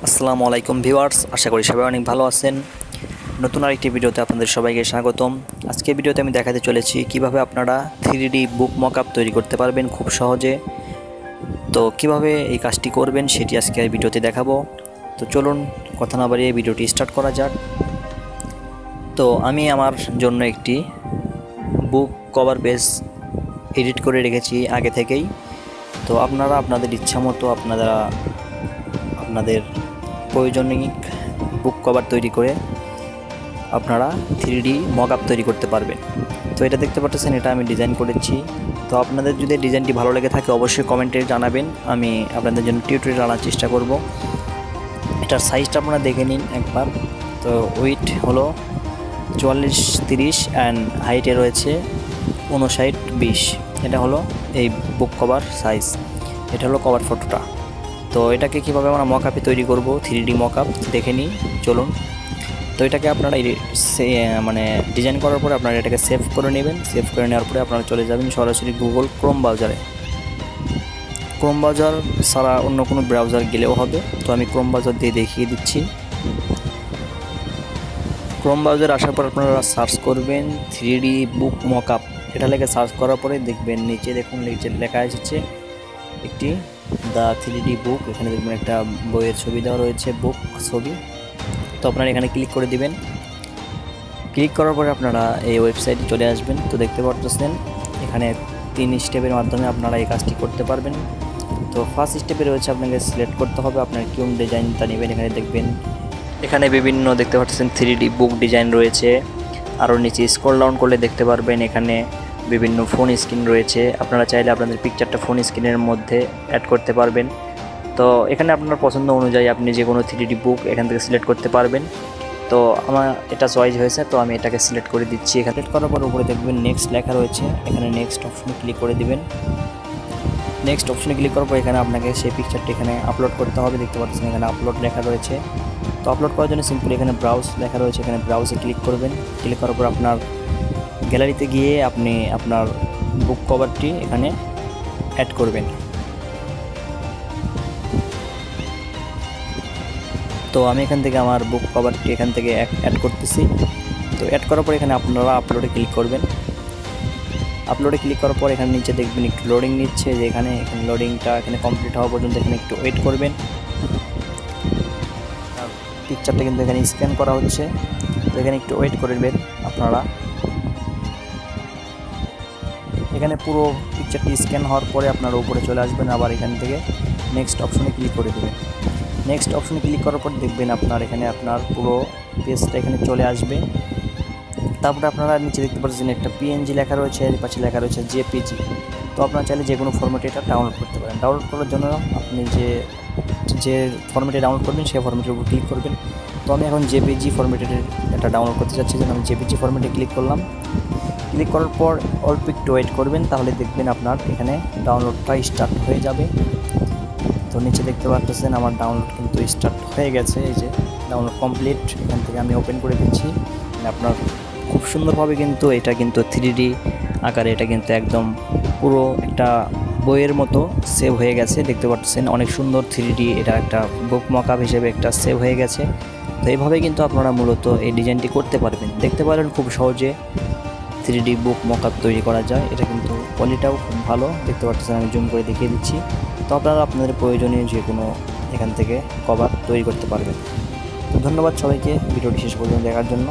আসসালামু আলাইকুম ভিউয়ার্স, আশা করি সবাই অনেক ভালো আছেন। নতুন আরেকটি ভিডিওতে আপনাদের সবাইকে স্বাগতম। আজকে ভিডিওতে আমি দেখাতে চলেছি কিভাবে আপনারা 3D বুক মকআপ তৈরি করতে পারবেন খুব সহজে। তো কিভাবে এই কাজটি করবেন সেটি আজকে ভিডিওতে দেখাবো। তো চলুন কথা না বাড়িয়ে ভিডিওটি স্টার্ট করা যাক। তো আমি আমার জন্য একটি বুক কভার পেজ এডিট করে রেখেছি আগে থেকেই। তো আপনারা আপনাদের ইচ্ছা মতো আপনাদের প্রয়োজনীয় বুক কভার তৈরি করে আপনারা 3D মকআপ তৈরি করতে পারবেন। তো এটা দেখতে পাচ্ছেন, এটা আমি ডিজাইন করেছি। তো আপনাদের যদি ডিজাইনটি ভালো লেগে থাকে অবশ্যই কমেন্টে জানাবেন, আমি আপনাদের জন্য টিউটোরিয়াল আনার চেষ্টা করব। এটার সাইজটা আপনারা দেখে নিন একবার। তো উইথ হলো 44-30 অ্যান্ড হাইটে রয়েছে 59-20। এটা হলো এই বুক কভার সাইজ, এটা হলো কভার ফটোটা। তো এটাকে কীভাবে আমরা মকআপে তৈরি করব 3D মকআপ দেখে নিই, চলুন। তো এটাকে আপনারা ডিজাইন করার পরে আপনারা এটাকে সেভ করে নেবেন। সেভ করে নেওয়ার পরে আপনারা চলে যাবেন সরাসরি গুগল ক্রোম ব্রাউজারে। ক্রোম ব্রাউজার ছাড়া অন্য কোনো ব্রাউজার গেলেও হবে। তো আমি ক্রোম ব্রাউজার দিয়ে দেখিয়ে দিচ্ছি। ক্রোম ব্রাউজার আসার পর আপনারা সার্চ করবেন 3D বুক মকআপ। এটা লেগে সার্চ করার পরে দেখবেন নিচে দেখুন লেখা এসেছে একটি দ্য 3D বুক। এখানে দেখবেন একটা বইয়ের ছবি দেওয়া রয়েছে, বুক ছবি। তো আপনারা এখানে ক্লিক করে দিবেন। ক্লিক করার পরে আপনারা এই ওয়েবসাইটে চলে আসবেন। তো দেখতে পাচ্ছেন এখানে 3 স্টেপের মাধ্যমে আপনারা এই কাজটি করতে পারবেন। তো ফার্স্ট স্টেপে রয়েছে আপনাকে সিলেক্ট করতে হবে আপনার কোন ডিজাইনটা নেবেন। এখানে দেখবেন এখানে বিভিন্ন দেখতে পাচ্ছেন 3D বুক ডিজাইন রয়েছে। আরও নিচে স্ক্রল ডাউন করলে দেখতে পারবেন এখানে বিভিন্ন ফোন স্ক্রিন রয়েছে। আপনারা চাইলে আপনাদের পিকচারটা ফোন স্ক্রিনের মধ্যে অ্যাড করতে পারবেন। তো এখানে আপনার পছন্দ অনুযায়ী আপনি যে কোনো 3D বুক এখান থেকে সিলেক্ট করতে পারবেন। তো আমার এটা চয়েস হয়েছে, তো আমি এটাকে সিলেক্ট করে দিচ্ছি। এখানে সিলেক্ট করার পর উপরে দেখবেন নেক্সট লেখা রয়েছে, এখানে নেক্সট অপশনে ক্লিক করে দিবেন। নেক্সট অপশনে ক্লিক করার পর এখানে আপনাকে সেই পিকচারটি এখানে আপলোড করতে হবে। দেখতে পাচ্ছেন এখানে আপলোড লেখা রয়েছে। তো আপলোড করার জন্য সিম্পলি এখানে ব্রাউজ লেখা রয়েছে, এখানে ব্রাউজে ক্লিক করবেন। ক্লিক করার পর আপনার গ্যালারিতে গিয়ে আপনি আপনার বুক কভারটি এখানে অ্যাড করবেন। তো আমি এখান থেকে আমার বুক কভারটি এখান থেকে অ্যাড করতেছি। তো অ্যাড করার পর এখানে আপনারা আপলোডে ক্লিক করবেন। আপলোডে ক্লিক করার পর এখানে নিচে দেখবেন একটু লোডিং নিচ্ছে, যে এখানে লোডিংটা এখানে কমপ্লিট হওয়া পর্যন্ত এখানে একটু ওয়েট করবেন। পিকচারটা কিন্তু এখানে স্ক্যান করা হচ্ছে, তো এখানে একটু ওয়েট করবেন আপনারা। এখানে পুরো পিকচারটি স্ক্যান হওয়ার পরে আপনারা উপরে চলে আসবেন, আবার এখান থেকে নেক্সট অপশনে ক্লিক করে দেবেন। নেক্সট অপশনে ক্লিক করার পর দেখবেন আপনার এখানে আপনার পুরো পেজটা এখানে চলে আসবে। তারপরে আপনারা নিচে দেখতে পাচ্ছেন একটা PNG লেখা রয়েছে, এর পাশে লেখা রয়েছে JPG। তো আপনারা চাইলে যে কোনো ফরম্যাটে এটা ডাউনলোড করতে পারেন। ডাউনলোড করার জন্য আপনি যে ফরম্যাটে ডাউনলোড করবেন সেই ফরম্যাটের উপর ক্লিক করবেন। তো আমি এখন JPG ফরম্যাটের এটা ডাউনলোড করতে চাচ্ছি, যেন আমি JPG ফরম্যাটে ক্লিক করলাম। ক্লিক করার পর অল্প একটু ওয়েট করবেন, তাহলে দেখবেন আপনার এখানে ডাউনলোডটা স্টার্ট হয়ে যাবে। তো নিচে দেখতে পাচ্ছেন আমার ডাউনলোড কিন্তু স্টার্ট হয়ে গেছে, এই যে ডাউনলোড কমপ্লিট। এখান থেকে আমি ওপেন করে দিচ্ছি। আপনার খুব সুন্দরভাবে কিন্তু এটা কিন্তু 3D আকারে এটা কিন্তু একদম পুরো একটা বইয়ের মতো সেভ হয়ে গেছে। দেখতে পাচ্ছেন অনেক সুন্দর 3D এটা একটা বুক মকআপ হিসেবে একটা সেভ হয়ে গেছে। তো এইভাবে কিন্তু আপনারা মূলত এই ডিজাইনটি করতে পারবেন। দেখতে পারেন খুব সহজে 3D বুক মকআপ তৈরি করা যায়। এটা কিন্তু কোয়ালিটিটাও খুব ভালো, দেখতে পাচ্ছেন আমি জুম করে দেখিয়ে দিচ্ছি। তো আপনারা আপনাদের প্রয়োজনীয় যে কোনো এখান থেকে কভার তৈরি করতে পারবেন। তো ধন্যবাদ সবাইকে ভিডিওটি শেষ পর্যন্ত দেখার জন্য।